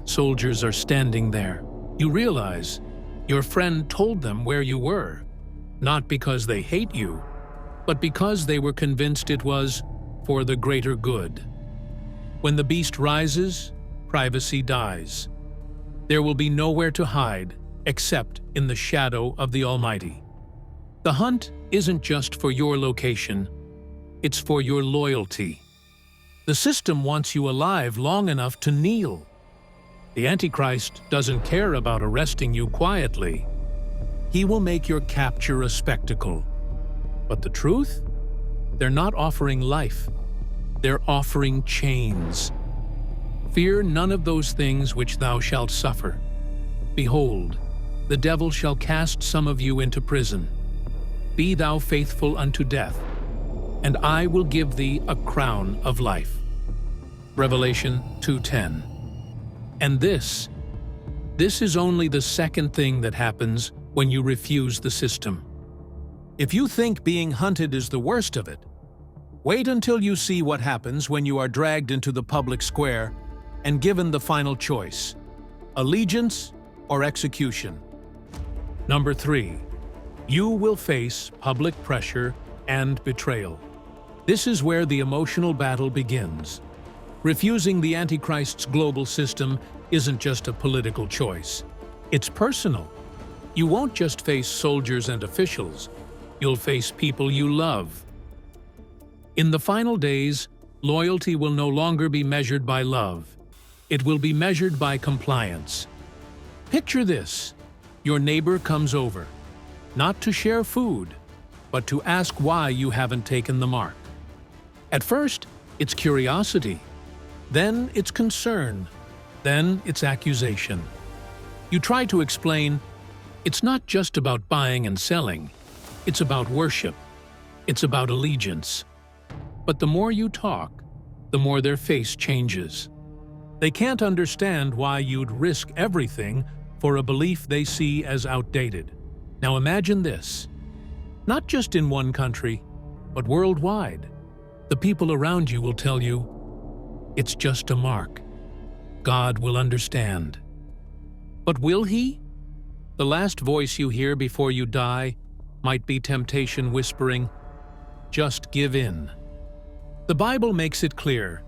soldiers are standing there. You realize your friend told them where you were, not because they hate you, but because they were convinced it was for the greater good. When the beast rises, privacy dies. There will be nowhere to hide except in the shadow of the Almighty. The hunt isn't just for your location, it's for your loyalty. The system wants you alive long enough to kneel. The Antichrist doesn't care about arresting you quietly. He will make your capture a spectacle. But the truth? They're not offering life. They're offering chains. Fear none of those things which thou shalt suffer. Behold, the devil shall cast some of you into prison. Be thou faithful unto death, and I will give thee a crown of life. Revelation 2:10. And this is only the second thing that happens when you refuse the system. If you think being hunted is the worst of it, Wait until you see what happens when you are dragged into the public square and given the final choice: allegiance or execution. Number 3. You will face public pressure and betrayal. This is where the emotional battle begins. Refusing the Antichrist's global system isn't just a political choice. It's personal. You won't just face soldiers and officials. You'll face people you love. In the final days, loyalty will no longer be measured by love. It will be measured by compliance. Picture this. Your neighbor comes over, not to share food, but to ask why you haven't taken the mark. At first, it's curiosity. Then it's concern. Then it's accusation. You try to explain, it's not just about buying and selling. It's about worship. It's about allegiance. But the more you talk, the more their face changes. They can't understand why you'd risk everything for a belief they see as outdated. Now imagine this. Not just in one country, but worldwide. The people around you will tell you, it's just a mark. God will understand. But will He? The last voice you hear before you die might be temptation whispering, just give in. The Bible makes it clear.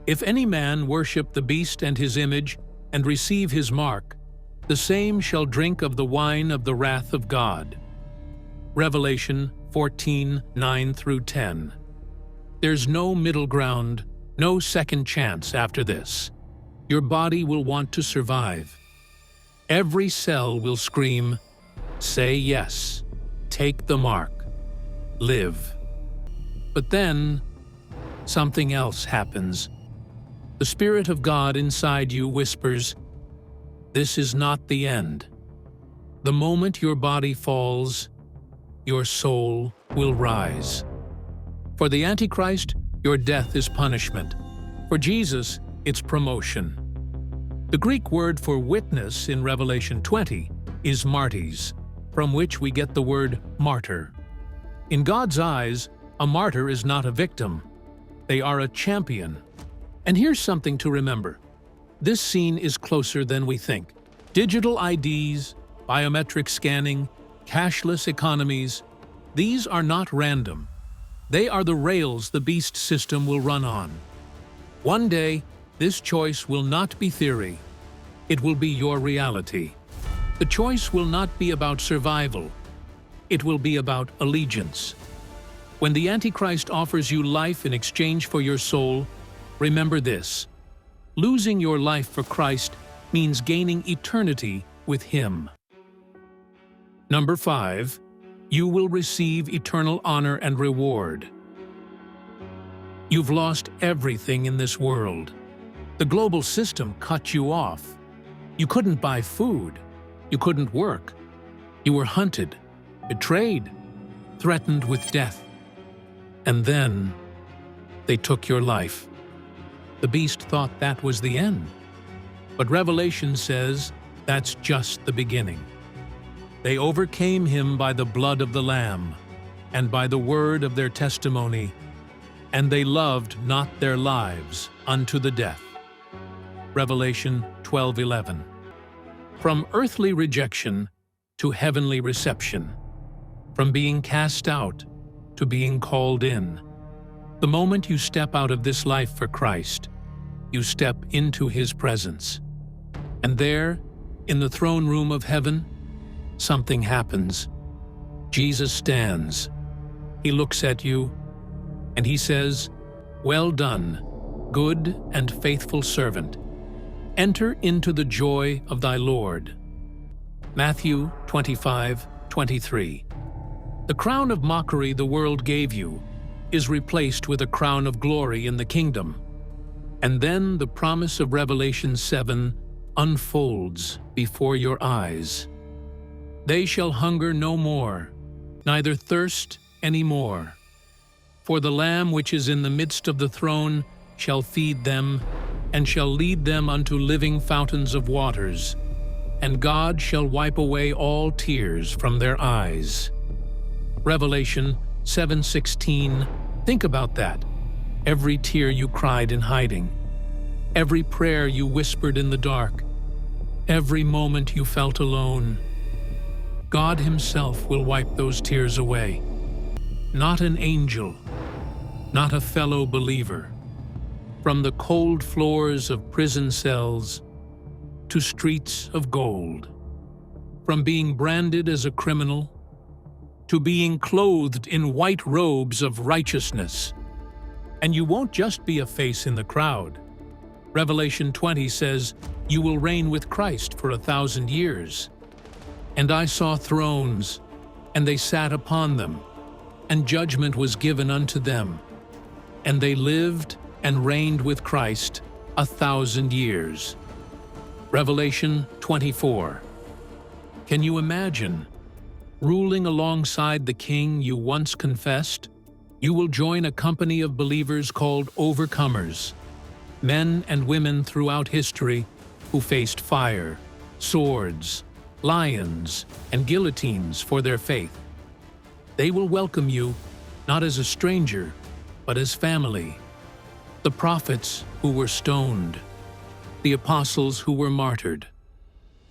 If any man worship the beast and his image and receive his mark, the same shall drink of the wine of the wrath of God. Revelation 14:9-10. There's no middle ground, no second chance after this. Your body will want to survive. Every cell will scream, say yes, take the mark, live. But then, something else happens. The Spirit of God inside you whispers, this is not the end. The moment your body falls, your soul will rise. For the Antichrist, your death is punishment. For Jesus, it's promotion. The Greek word for witness in Revelation 20 is martes, from which we get the word martyr. In God's eyes, a martyr is not a victim. They are a champion. And here's something to remember. This scene is closer than we think. Digital IDs, biometric scanning, cashless economies, these are not random. They are the rails the beast system will run on. One day, this choice will not be theory. It will be your reality. The choice will not be about survival. It will be about allegiance. When the Antichrist offers you life in exchange for your soul, remember this. Losing your life for Christ means gaining eternity with Him. Number 5. You will receive eternal honor and reward. You've lost everything in this world. The global system cut you off. You couldn't buy food. You couldn't work. You were hunted, betrayed, threatened with death. And then they took your life. The beast thought that was the end. But Revelation says that's just the beginning. They overcame him by the blood of the Lamb and by the word of their testimony, and they loved not their lives unto the death. Revelation 12:11. From earthly rejection to heavenly reception, from being cast out to being called in. The moment you step out of this life for Christ, you step into His presence. And there, in the throne room of heaven, something happens. Jesus stands. He looks at you, and He says, "Well done, good and faithful servant. Enter into the joy of thy Lord." Matthew 25:23. The crown of mockery the world gave you is replaced with a crown of glory in the kingdom. And then the promise of Revelation 7 unfolds before your eyes. They shall hunger no more, neither thirst any more. For the Lamb which is in the midst of the throne shall feed them, and shall lead them unto living fountains of waters, and God shall wipe away all tears from their eyes. Revelation 7:16 Think about that. Every tear you cried in hiding, every prayer you whispered in the dark, every moment you felt alone. God Himself will wipe those tears away. Not an angel, not a fellow believer. From the cold floors of prison cells to streets of gold. From being branded as a criminal to being clothed in white robes of righteousness. And you won't just be a face in the crowd. Revelation 20 says, "You will reign with Christ for 1,000 years. And I saw thrones, and they sat upon them, and judgment was given unto them. And they lived and reigned with Christ 1,000 years." Revelation 24. Can you imagine ruling alongside the King you once confessed? You will join a company of believers called overcomers, men and women throughout history who faced fire, swords, lions, and guillotines for their faith. They will welcome you not as a stranger, but as family. The prophets who were stoned, the apostles who were martyred,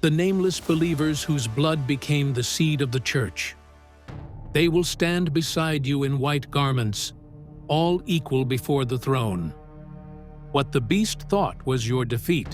the nameless believers whose blood became the seed of the church. They will stand beside you in white garments, all equal before the throne. What the beast thought was your defeat